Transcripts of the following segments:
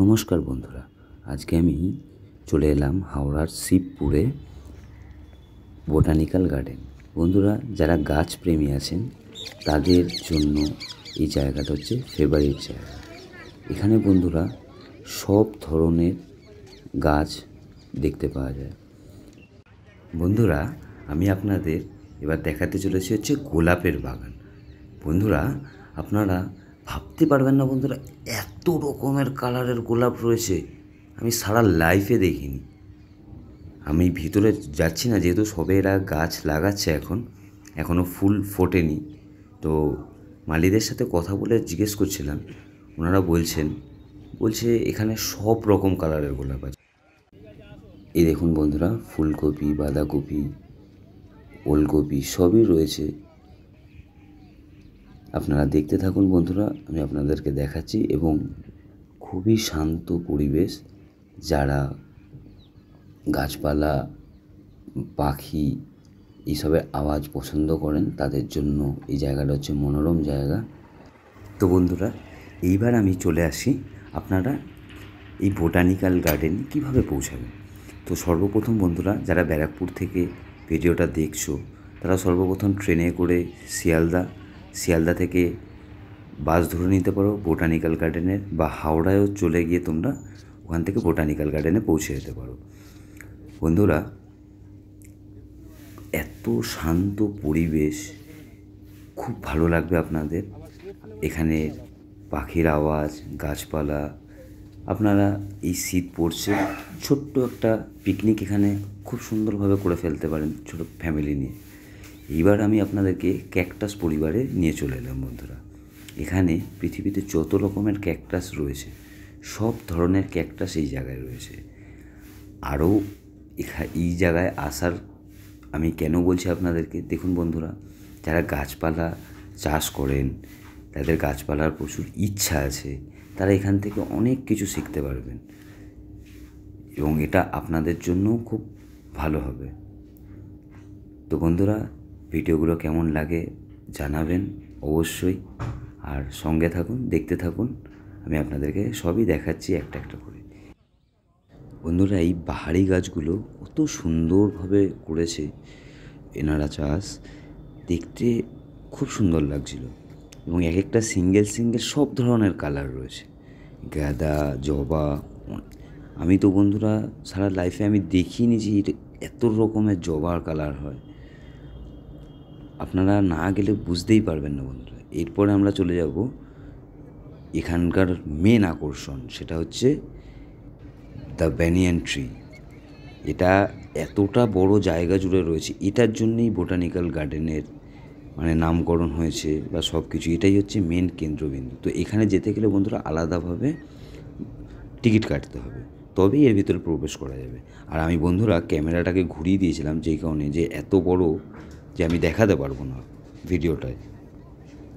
নমস্কার বন্ধুরা, আজকে আমি চলে এলাম হাওড়ার শিবপুরে বোটানিক্যাল গার্ডেন। বন্ধুরা, যারা গাছ প্রেমী আছেন তাদের জন্য এই জায়গাটা হচ্ছে ফেভারিট জায়গা। এখানে বন্ধুরা সব ধরনের গাছ দেখতে পাওয়া যায়। বন্ধুরা, আমি আপনাদের এবার দেখাতে চলেছি হচ্ছে গোলাপের বাগান। বন্ধুরা, আপনারা ভাবতে পারবেন না বন্ধুরা, এত রকমের কালারের গোলাপ রয়েছে আমি সারা লাইফে দেখিনি। আমি ভিতরে যাচ্ছি না, যেহেতু সবে এরা গাছ লাগাচ্ছে, এখনও ফুল ফোটেনি। তো মালিদের সাথে কথা বলে জিজ্ঞেস করছিলাম, ওনারা বলছে এখানে সব রকম কালারের গোলাপ আছে। এই দেখুন বন্ধুরা, ফুলকপি, বাঁধাকপি, ওলকপি সবই রয়েছে। আপনারা দেখতে থাকুন বন্ধুরা, আমি আপনাদেরকে দেখাচ্ছি। এবং খুবই শান্ত পরিবেশ। যারা গাছপালা, পাখি এইসবের আওয়াজ পছন্দ করেন তাদের জন্য এই জায়গাটা হচ্ছে মনোরম জায়গা। তো বন্ধুরা, এইবার আমি চলে আসি, আপনারা এই বোটানিক্যাল গার্ডেন কীভাবে পৌঁছাবেন। তো সর্বপ্রথম বন্ধুরা, যারা ব্যারাকপুর থেকে ভিডিওটা দেখছো তারা সর্বপ্রথম ট্রেনে করে শিয়ালদা থেকে বাস ধরে নিতে পারো বোটানিক্যাল গার্ডেনের, বা হাওড়ায়ও চলে গিয়ে তোমরা ওখান থেকে বোটানিক্যাল গার্ডেনে পৌঁছে যেতে পারো। বন্ধুরা, এত শান্ত পরিবেশ, খুব ভালো লাগবে আপনাদের। এখানে পাখির আওয়াজ, গাছপালা, আপনারা এই শীত পড়ছে, ছোট্ট একটা পিকনিক এখানে খুব সুন্দরভাবে করে ফেলতে পারেন ছোটো ফ্যামিলি নিয়ে। এইবার আমি আপনাদেরকে ক্যাকটাস পরিবারে নিয়ে চলে এলাম বন্ধুরা। এখানে পৃথিবীতে যত রকমের ক্যাকটাস রয়েছে সব ধরনের ক্যাকটাস এই জায়গায় রয়েছে। আরও এই জায়গায় আসার আমি কেন বলছি আপনাদেরকে, দেখুন বন্ধুরা, যারা গাছপালা চাষ করেন, তাদের গাছপালার প্রচুর ইচ্ছা আছে, তারা এখান থেকে অনেক কিছু শিখতে পারবেন এবং এটা আপনাদের জন্য খুব ভালো হবে। তো বন্ধুরা, ভিডিওগুলো কেমন লাগে জানাবেন অবশ্যই, আর সঙ্গে থাকুন, দেখতে থাকুন। আমি আপনাদেরকে সবই দেখাচ্ছি একটা একটা করে। বন্ধুরা, এই বাহারি গাছগুলো কত সুন্দরভাবে করেছে এনারা চাষ, দেখতে খুব সুন্দর লাগছিল। এবং এক একটা সিঙ্গেল সব ধরনের কালার রয়েছে, গাঁদা, জবা। আমি তো বন্ধুরা সারা লাইফে আমি দেখিনি যে এত রকমের জবার কালার হয়। আপনারা না গেলে বুঝতেই পারবেন না বন্ধুরা। এরপরে আমরা চলে যাব এখানকার মেন আকর্ষণ, সেটা হচ্ছে দ্য ব্যানিয়ান ট্রি। এটা এতটা বড় জায়গা জুড়ে রয়েছে, এটার জন্যই বোটানিক্যাল গার্ডেনের নামকরণ হয়েছে বা সব কিছু। এটাই হচ্ছে মেন কেন্দ্রবিন্দু। তো এখানে যেতে গেলে বন্ধুরা আলাদাভাবে টিকিট কাটতে হবে, তবেই এর ভিতরে প্রবেশ করা যাবে। আর আমি বন্ধুরা ক্যামেরাটাকে ঘুরিয়ে দিয়েছিলাম যেই কারণে, যে এত বড় যে আমি দেখাতে পারবো না ভিডিওটায়,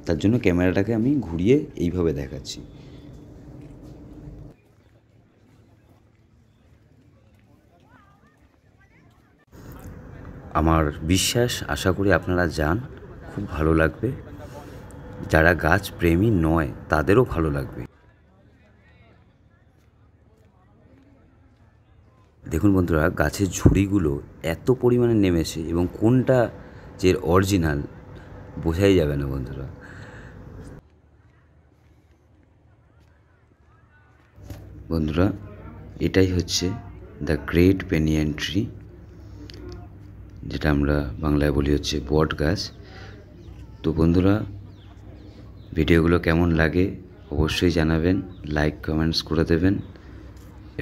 তার জন্য ক্যামেরাটাকে আমি ঘুরিয়ে এইভাবে দেখাচ্ছি। আমার বিশ্বাস, আশা করি আপনারা যান, খুব ভালো লাগবে। যারা গাছ প্রেমী নয় তাদেরও ভালো লাগবে। দেখুন বন্ধুরা, গাছের ঝুড়িগুলো এত পরিমাণে নেমেছে এবং কোনটা যে অরিজিনাল বোঝাই যাবে না বন্ধুরা। বন্ধুরা, এটাই হচ্ছে দ্য গ্রেট ব্যানিয়ান ট্রি, যেটা আমরা বাংলায় বলি হচ্ছে বট গাছ। তো বন্ধুরা, ভিডিওগুলো কেমন লাগে অবশ্যই জানাবেন, লাইক কমেন্টস করে দেবেন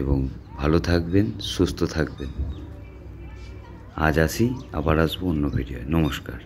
এবং ভালো থাকবেন, সুস্থ থাকবেন। আজ আসি, আবার আসবো অন্য ভিডিও। নমস্কার।